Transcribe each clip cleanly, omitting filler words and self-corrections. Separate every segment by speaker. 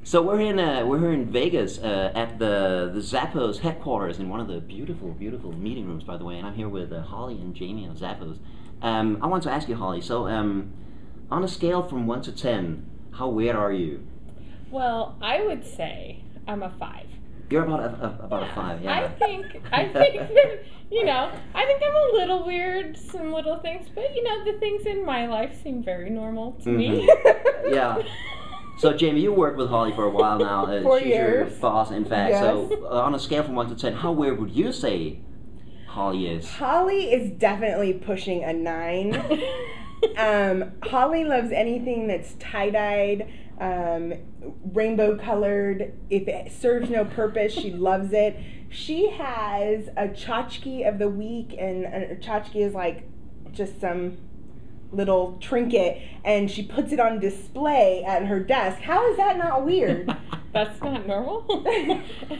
Speaker 1: So we're in Vegas at the Zappos headquarters in one of the beautiful meeting rooms, by the way. And I'm here with Holly and Jamie of Zappos. I want to ask you, Holly. So on a scale from 1 to 10, how weird are you?
Speaker 2: Well, I would say I'm a 5.
Speaker 1: You're about a 5, yeah.
Speaker 2: I think that, I think I'm a little weird, some little things, but the things in my life seem very normal to me.
Speaker 1: Yeah. So Jamie, you worked with Holly for a while now.
Speaker 3: 4
Speaker 1: She's
Speaker 3: years.
Speaker 1: your boss, in fact.
Speaker 3: Yes.
Speaker 1: So on a scale from 1 to 10, how weird would you say Holly is?
Speaker 3: Holly is definitely pushing a 9. Holly loves anything that's tie-dyed, rainbow colored. If it serves no purpose, she loves it. She has a tchotchke of the week, and a tchotchke is like just some little trinket, and she puts it on display at her desk. How is that not weird?
Speaker 2: That's not normal.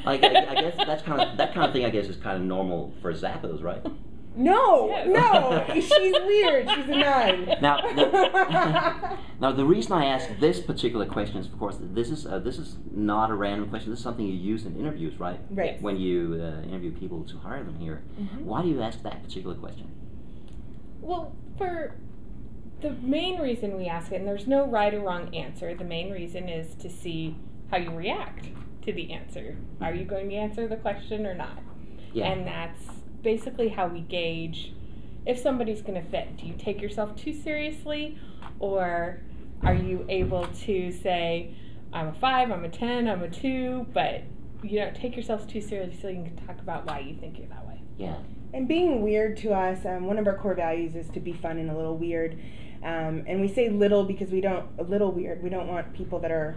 Speaker 1: I guess that kind of thing. I guess is kind of normal for Zappos, right?
Speaker 3: No, she's weird. She's a 9.
Speaker 1: Now the reason I ask this particular question is, of course, this is not a random question. This is something you use in interviews, right?
Speaker 3: Right.
Speaker 1: When you interview people to hire them here.
Speaker 3: Mm-hmm.
Speaker 1: Why do you ask that particular question?
Speaker 2: Well, for the main reason we ask it, and there's no right or wrong answer, the main reason is to see how you react to the answer. Are you going to answer the question or not?
Speaker 1: Yeah.
Speaker 2: And that's basically how we gauge if somebody's going to fit. Do you take yourself too seriously, or are you able to say, I'm a 5, I'm a 10, I'm a 2, but you don't take yourself too seriously so you can talk about why you think you're that way.
Speaker 1: Yeah.
Speaker 3: And being weird to us, one of our core values is to be fun and a little weird. And we say little because we don't want people that are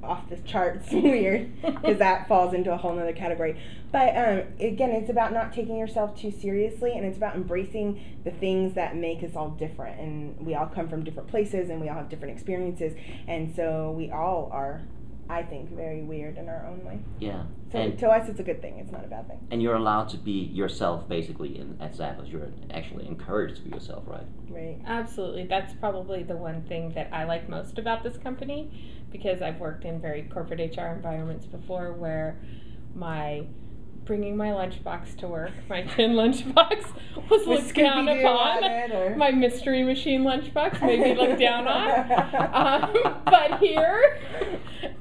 Speaker 3: off the charts weird, because that falls into a whole nother category. But again, it's about not taking yourself too seriously, and it's about embracing the things that make us all different. And we all come from different places, and we all have different experiences, and so we all are, I think, very weird in our own way.
Speaker 1: Yeah.
Speaker 3: So to us, it's a good thing. It's not a bad thing.
Speaker 1: And you're allowed to be yourself, basically, at Zappos. You're actually encouraged to be yourself, right?
Speaker 3: Right.
Speaker 2: Absolutely. That's probably the one thing that I like most about this company, because I've worked in very corporate HR environments before where bringing my lunchbox to work, my tin lunchbox, was looked down upon. My mystery machine lunchbox may be looked down on. But here,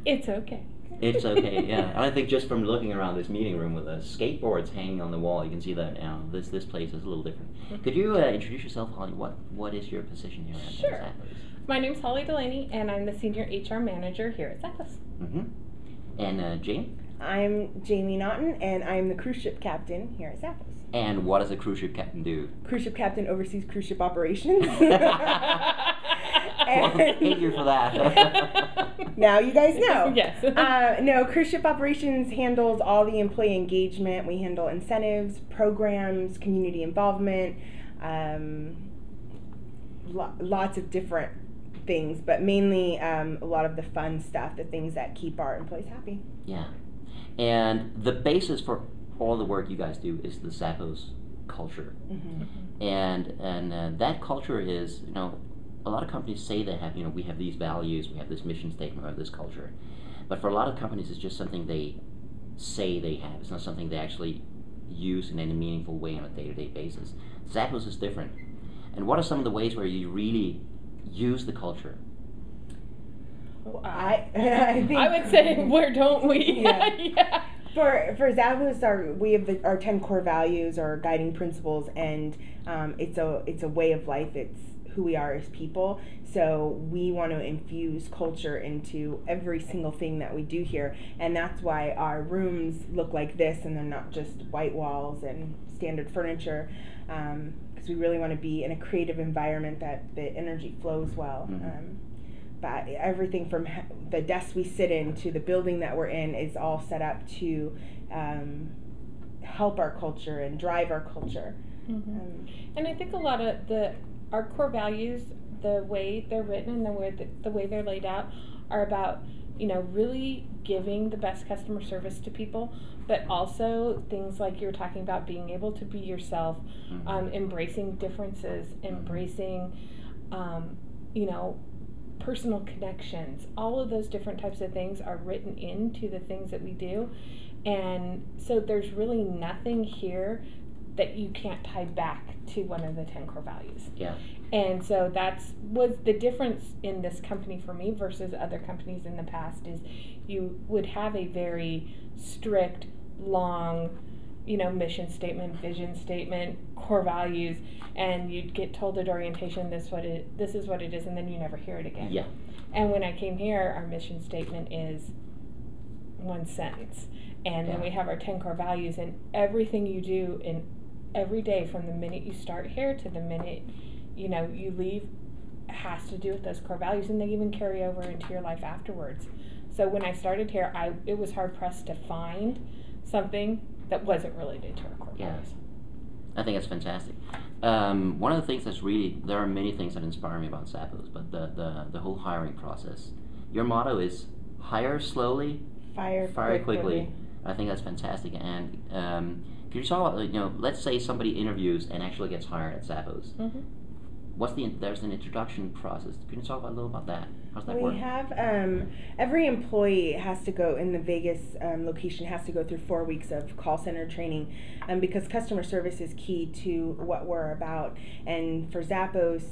Speaker 2: it's okay.
Speaker 1: It's okay, yeah. And I think just from looking around this meeting room with skateboards hanging on the wall, you can see that this place is a little different. Could you introduce yourself, Holly? What is your position here at Zappos?
Speaker 2: My name's Hollie Delaney, and I'm the Senior HR Manager here at Zappos.
Speaker 1: Mm-hmm. And Jamie?
Speaker 3: I'm Jamie Naughton, and I'm the cruise ship captain here at Zappos.
Speaker 1: And what does a cruise ship captain do?
Speaker 3: Cruise ship captain oversees cruise ship operations.
Speaker 1: Well, thank you for that.
Speaker 3: Now you guys know.
Speaker 2: Yes.
Speaker 3: No, cruise ship operations handles all the employee engagement. We handle incentives, programs, community involvement, lots of different things, but mainly a lot of the fun stuff, the things that keep our employees happy.
Speaker 1: Yeah. And the basis for all the work you guys do is the Zappos culture. Mm-hmm. And that culture is, a lot of companies say they have, we have these values, we have this mission statement, we have this culture. But for a lot of companies, it's just something they say they have. It's not something they actually use in any meaningful way on a day-to-day basis. Zappos is different. And what are some of the ways where you really use the culture?
Speaker 3: I think
Speaker 2: I would say, where don't we?
Speaker 3: Yeah.
Speaker 2: Yeah.
Speaker 3: For Zappos, we have our 10 core values, our guiding principles, and it's a way of life. It's who we are as people. So we want to infuse culture into every single thing that we do here, and that's why our rooms look like this, and they're not just white walls and standard furniture. Because we really want to be in a creative environment that the energy flows well. Mm-hmm. But everything from the desk we sit in to the building that we're in is all set up to help our culture and drive our culture.
Speaker 2: Mm-hmm. And I think a lot of our core values, the way they're written and the way they're laid out, are about really giving the best customer service to people, but also things like you were talking about, being able to be yourself, mm-hmm. Embracing differences, embracing personal connections, all of those different types of things are written into the things that we do. And so there's really nothing here that you can't tie back to one of the 10 core values.
Speaker 1: Yeah.
Speaker 2: And so was the difference in this company for me versus other companies in the past is you would have a very strict, long, mission statement, vision statement, core values, and you'd get told at orientation this is what it is, and then you never hear it again.
Speaker 1: Yeah.
Speaker 2: And when I came here, our mission statement is one sentence. And then we have our 10 core values, and everything you do in every day from the minute you start here to the minute you leave has to do with those core values, and they even carry over into your life afterwards. So when I started here, it was hard pressed to find something that wasn't related to our core values.
Speaker 1: I think that's fantastic. One of the things there are many things that inspire me about Zappos, but the whole hiring process. Your motto is hire slowly, fire quickly. I think that's fantastic. And can you talk about, let's say somebody interviews and actually gets hired at Zappos. Mm-hmm. There's an introduction process. Can you talk a little about that? How's that work?
Speaker 3: We have, every employee has to go, in the Vegas location, has to go through 4 weeks of call center training because customer service is key to what we're about. And for Zappos,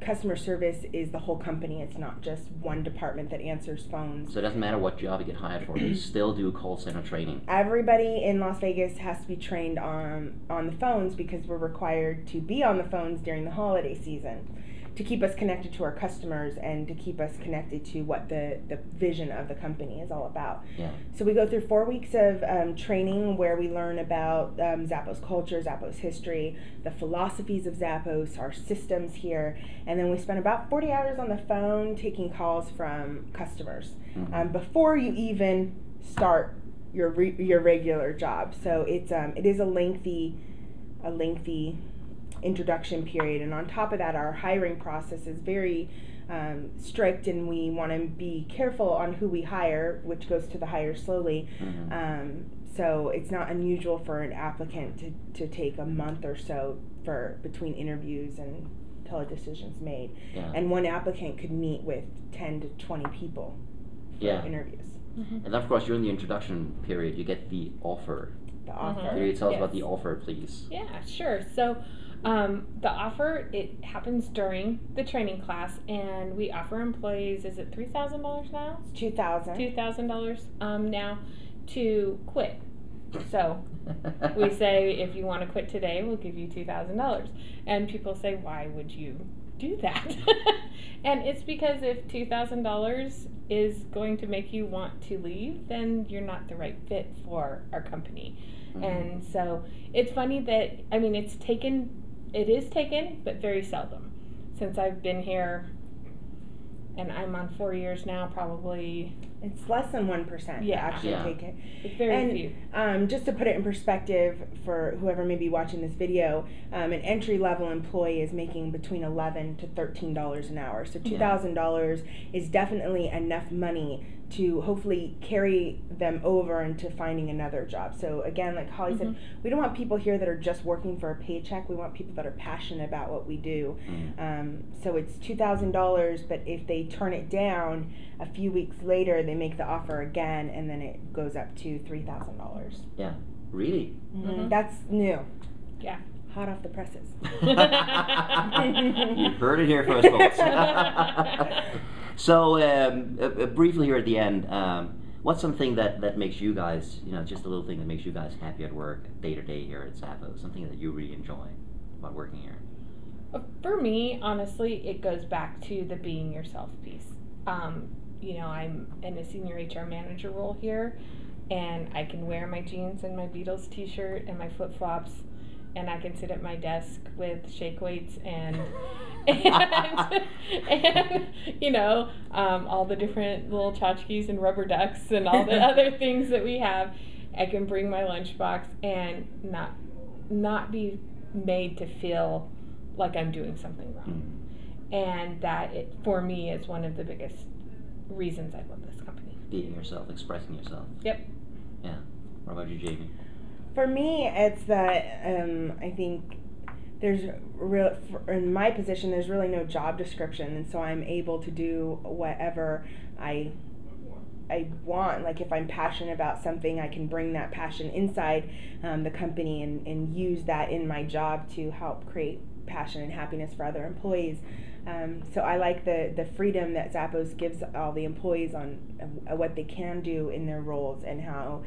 Speaker 3: customer service is the whole company. It's not just one department that answers phones.
Speaker 1: So it doesn't matter what job you get hired for, you still do call center training.
Speaker 3: Everybody in Las Vegas has to be trained on the phones because we're required to be on the phones during the holiday season to keep us connected to our customers and to keep us connected to what the vision of the company is all about.
Speaker 1: Yeah.
Speaker 3: So we go through 4 weeks of training where we learn about Zappos culture, Zappos history, the philosophies of Zappos, our systems here, and then we spend about 40 hours on the phone taking calls from customers before you even start your regular job. So it is a lengthy introduction period, and on top of that, our hiring process is very strict, and we want to be careful on who we hire, which goes to the hire slowly. So it's not unusual for an applicant to take a month or so between interviews and until a decision's made.
Speaker 1: Yeah.
Speaker 3: And one applicant could meet with 10 to 20 people for interviews.
Speaker 1: Mm-hmm. And of course, during the introduction period, you get the offer.
Speaker 3: The offer.
Speaker 1: Can you tell us about the offer, please?
Speaker 2: Yeah, sure. So the offer, it happens during the training class, and we offer employees, is it $3,000 now?
Speaker 3: It's $2,000.
Speaker 2: $2,000 now to quit. So we say, if you want to quit today, we'll give you $2,000. And people say, why would you do that? And it's because if $2,000 is going to make you want to leave, then you're not the right fit for our company. Mm-hmm. And so it's funny that, it is taken, but very seldom. Since I've been here, and I'm on 4 years now, probably.
Speaker 3: It's less than 1% actually take it.
Speaker 2: It's very few.
Speaker 3: Just to put it in perspective for whoever may be watching this video, an entry-level employee is making between $11 to $13 an hour. So $2,000 is definitely enough money to hopefully carry them over into finding another job. So again, like Holly said, we don't want people here that are just working for a paycheck. We want people that are passionate about what we do. So it's $2,000, but if they turn it down, a few weeks later they make the offer again, and then it goes up to $3,000.
Speaker 1: Yeah, really?
Speaker 3: That's new.
Speaker 2: Yeah.
Speaker 3: Hot off the presses.
Speaker 1: You heard it here first, folks. So, briefly here at the end, what's something that makes you guys, just a little thing that makes you guys happy at work, day to day here at Zappos, something that you really enjoy about working here?
Speaker 2: For me, honestly, it goes back to the being yourself piece. I'm in a senior HR manager role here, and I can wear my jeans and my Beatles t-shirt and my flip-flops, and I can sit at my desk with shake weights and all the different little tchotchkes and rubber ducks and all the other things that we have. I can bring my lunchbox and not be made to feel like I'm doing something wrong. And that, for me, is one of the biggest reasons I love this company.
Speaker 1: Being yourself, expressing yourself.
Speaker 2: Yep.
Speaker 1: Yeah. What about you, Jamie?
Speaker 3: For me, it's that I think in my position, there's really no job description, and so I'm able to do whatever I want. Like if I'm passionate about something, I can bring that passion inside the company and use that in my job to help create passion and happiness for other employees. So I like the freedom that Zappos gives all the employees on what they can do in their roles, and how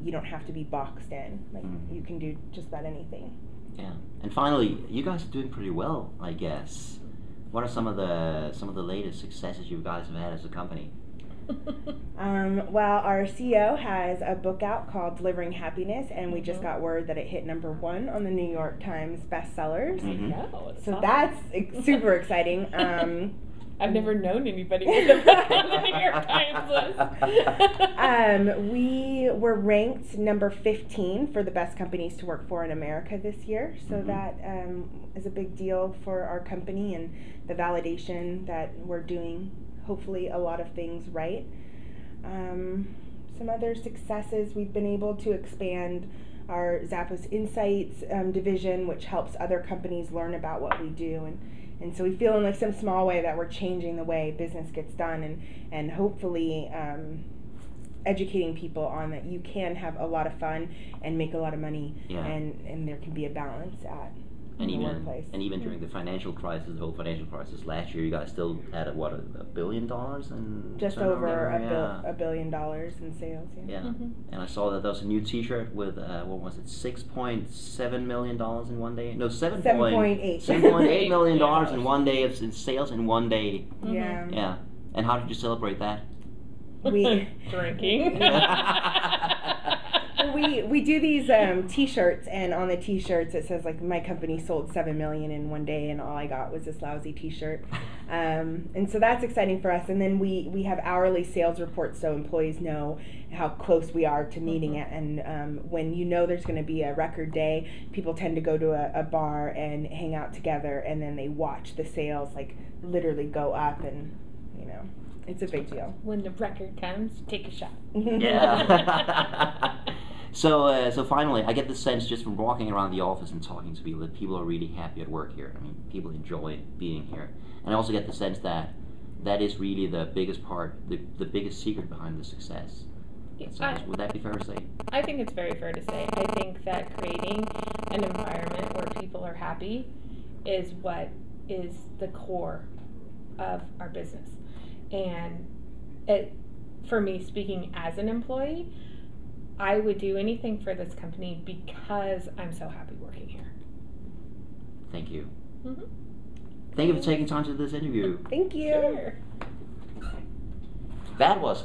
Speaker 3: you don't have to be boxed in. Like you can do just about anything.
Speaker 1: Yeah. And finally, you guys are doing pretty well, I guess. What are some of the latest successes you guys have had as a company?
Speaker 3: Well, our CEO has a book out called Delivering Happiness, and we just got word that it hit #1 on the New York Times bestsellers. So that's super exciting.
Speaker 2: I've never known anybody with a book on the New York Times list.
Speaker 3: We were ranked number 15 for the best companies to work for in America this year. So that is a big deal for our company, and the validation that we're doing, hopefully, a lot of things right. Some other successes, we've been able to expand our Zappos Insights division, which helps other companies learn about what we do. And so we feel in like some small way that we're changing the way business gets done, and hopefully educating people on that you can have a lot of fun and make a lot of money, and there can be a balance at the workplace.
Speaker 1: And even during the financial crisis, the whole financial crisis last year, you guys still had $1 billion in
Speaker 3: just over $1 billion in sales.
Speaker 1: Yeah. And I saw that there was a new T-shirt with what was it, $6.7 million in one day? No, $7.8 million in one day in sales in one day.
Speaker 3: Yeah.
Speaker 1: Yeah. And how did you celebrate that?
Speaker 3: We
Speaker 2: drinking.
Speaker 3: We do these T-shirts, and on the T-shirts it says like my company sold 7 million in one day, and all I got was this lousy T-shirt. And so that's exciting for us. And then we have hourly sales reports, so employees know how close we are to meeting it. And when you know there's going to be a record day, people tend to go to a bar and hang out together, and then they watch the sales like literally go up, and it's a big deal.
Speaker 2: When the record comes, take a shot.
Speaker 1: Yeah. So finally, I get the sense just from walking around the office and talking to people that people are really happy at work here. I mean, people enjoy being here. And I also get the sense that that is really the biggest part, the biggest secret behind the success. Would that be fair to say?
Speaker 2: I think it's very fair to say. I think that creating an environment where people are happy is what is the core of our business. And for me, speaking as an employee, I would do anything for this company because I'm so happy working here.
Speaker 1: Thank you. Thank you for taking time to this interview.
Speaker 3: Thank you.
Speaker 2: Sure.
Speaker 1: That was